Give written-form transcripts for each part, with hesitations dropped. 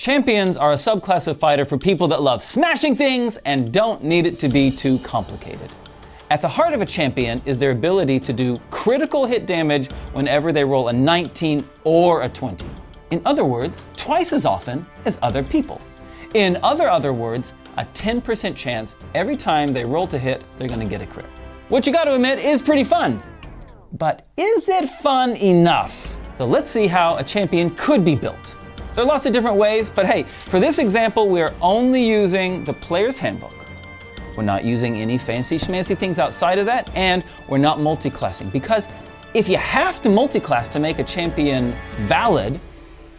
Champions are a subclass of fighter for people that love smashing things and don't need it to be too complicated. At the heart of a champion is their ability to do critical hit damage whenever they roll a 19 or a 20. In other words, twice as often as other people. In other words, a 10% chance every time they roll to hit, they're gonna get a crit. Which you gotta admit is pretty fun. But is it fun enough? So let's see how a champion could be built. There are lots of different ways, but hey, for this example, we are only using the player's handbook. We're not using any fancy schmancy things outside of that, and we're not multi-classing, because if you have to multi-class to make a champion valid,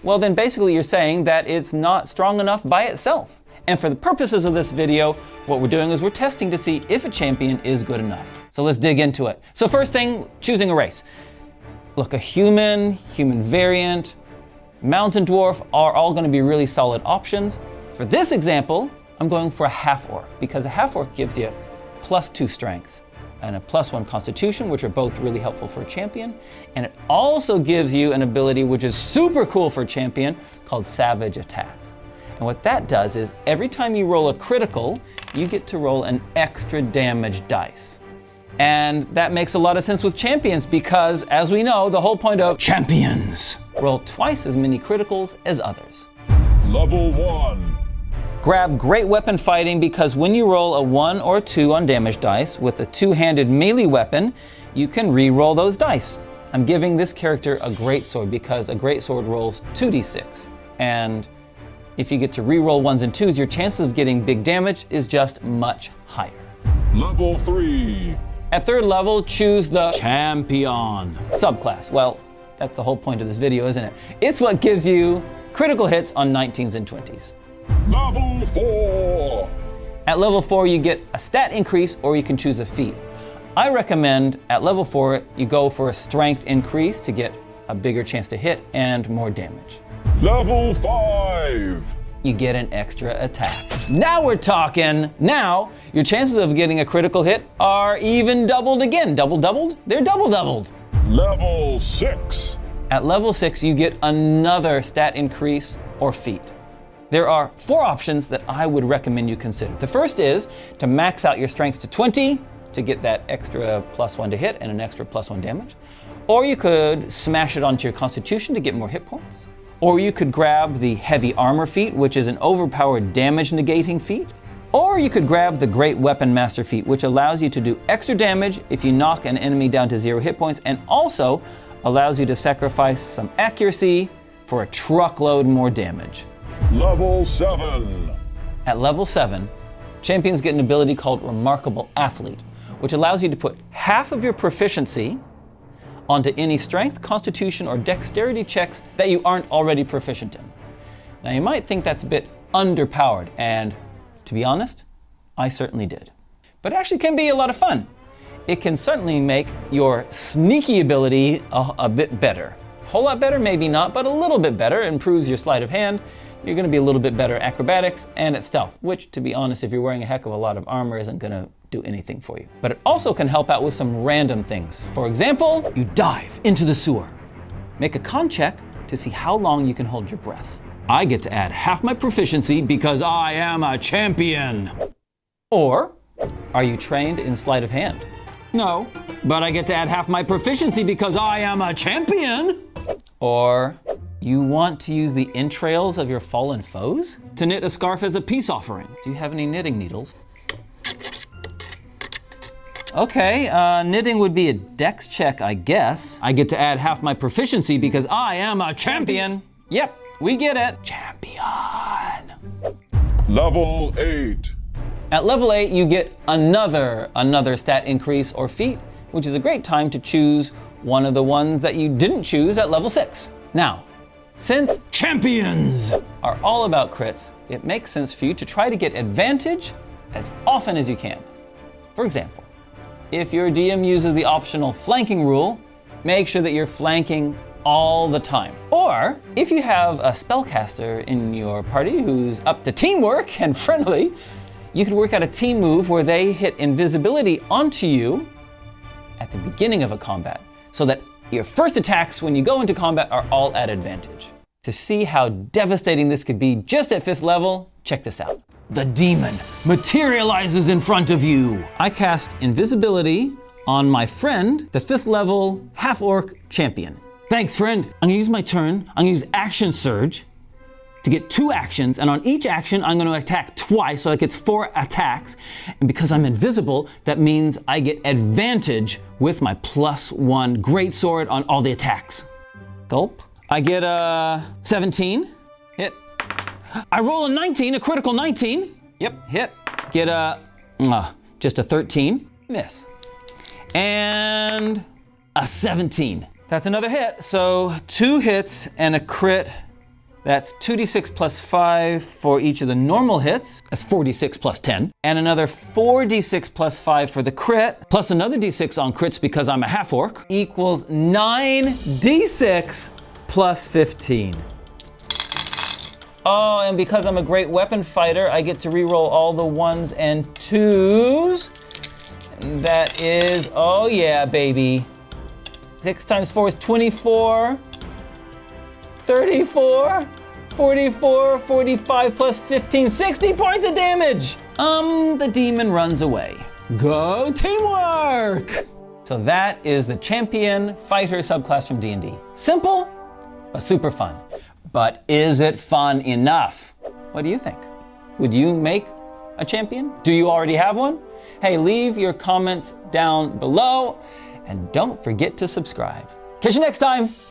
well then basically you're saying that it's not strong enough by itself. And for the purposes of this video, what we're doing is we're testing to see if a champion is good enough. So let's dig into it. So first thing, choosing a race. Look, a human variant, mountain dwarf are all going to be really solid options. For this example, I'm going for a half-orc, because a half-orc gives you +2 strength and a +1 constitution, which are both really helpful for a champion. And it also gives you an ability which is super cool for a champion called savage attacks. And what that does is every time you roll a critical, you get to roll an extra damage dice. And that makes a lot of sense with champions because, as we know, the whole point of champions roll twice as many criticals as others. Level 1. Grab great weapon fighting because when you roll a 1 or 2 on damage dice with a two-handed melee weapon, you can re-roll those dice. I'm giving this character a great sword because a great sword rolls 2d6. And if you get to re-roll 1s and 2s, your chances of getting big damage is just much higher. Level 3. At third level, choose the champion subclass. Well, that's the whole point of this video, isn't it? It's what gives you critical hits on 19s and 20s. Level 4. At level 4, you get a stat increase or you can choose a feat. I recommend at level 4, you go for a strength increase to get a bigger chance to hit and more damage. Level 5. You get an extra attack. Now we're talking. Now, your chances of getting a critical hit are even doubled again. Doubled? They're doubled. Level 6. At level 6, you get another stat increase or feat. There are 4 options that I would recommend you consider. The first is to max out your strength to 20 to get that extra +1 to hit and an extra +1 damage. Or you could smash it onto your constitution to get more hit points. Or you could grab the heavy armor feat, which is an overpowered damage negating feat. Or you could grab the great weapon master feat, which allows you to do extra damage if you knock an enemy down to 0 hit points and also allows you to sacrifice some accuracy for a truckload more damage. Level 7. At level 7, champions get an ability called Remarkable Athlete, which allows you to put half of your proficiency onto any strength, constitution, or dexterity checks that you aren't already proficient in. Now you might think that's a bit underpowered, and to be honest, I certainly did. But it actually can be a lot of fun. It can certainly make your sneaky ability a bit better. A whole lot better, maybe not, but a little bit better. It improves your sleight of hand. You're going to be a little bit better at acrobatics and at stealth, which, to be honest, if you're wearing a heck of a lot of armor, isn't going to do anything for you. But it also can help out with some random things. For example, you dive into the sewer. Make a con check to see how long you can hold your breath. I get to add half my proficiency because I am a champion. Or, are you trained in sleight of hand? No, but I get to add half my proficiency because I am a champion. Or, you want to use the entrails of your fallen foes to knit a scarf as a peace offering. Do you have any knitting needles? Okay, knitting would be a dex check, I guess. I get to add half my proficiency because I am a champion. Yep, we get it. Champion. Level 8. At level 8, you get another stat increase or feat, which is a great time to choose one of the ones that you didn't choose at level 6. Now, since champions are all about crits, it makes sense for you to try to get advantage as often as you can. For example, if your DM uses the optional flanking rule, make sure that you're flanking all the time. Or if you have a spellcaster in your party who's up to teamwork and friendly, you could work out a team move where they hit invisibility onto you at the beginning of a combat, so that your first attacks when you go into combat are all at advantage. To see how devastating this could be just at 5th level, check this out. The demon materializes in front of you. I cast invisibility on my friend, the 5th level half-orc champion. Thanks, friend. I'm gonna use my turn. I'm gonna use action surge to get 2 actions, and on each action, I'm gonna attack twice, so that gets 4 attacks. And because I'm invisible, that means I get advantage with my +1 greatsword on all the attacks. Gulp. I get a 17, hit. I roll a 19, a critical 19. Yep, hit. Get a, just a 13, miss. And a 17. That's another hit, so 2 hits and a crit. That's 2d6 plus 5 for each of the normal hits. That's 4d6 plus 10. And another 4d6 plus 5 for the crit, plus another d6 on crits because I'm a half-orc, equals 9d6 plus 15. Oh, and because I'm a great weapon fighter, I get to reroll all the 1s and 2s. And that is, oh yeah, baby. 6 times 4 is 24. 34, 44, 45 plus 15, 60 points of damage. The demon runs away. Go teamwork! So that is the champion fighter subclass from D&D. Simple, but super fun. But is it fun enough? What do you think? Would you make a champion? Do you already have one? Hey, leave your comments down below and don't forget to subscribe. Catch you next time.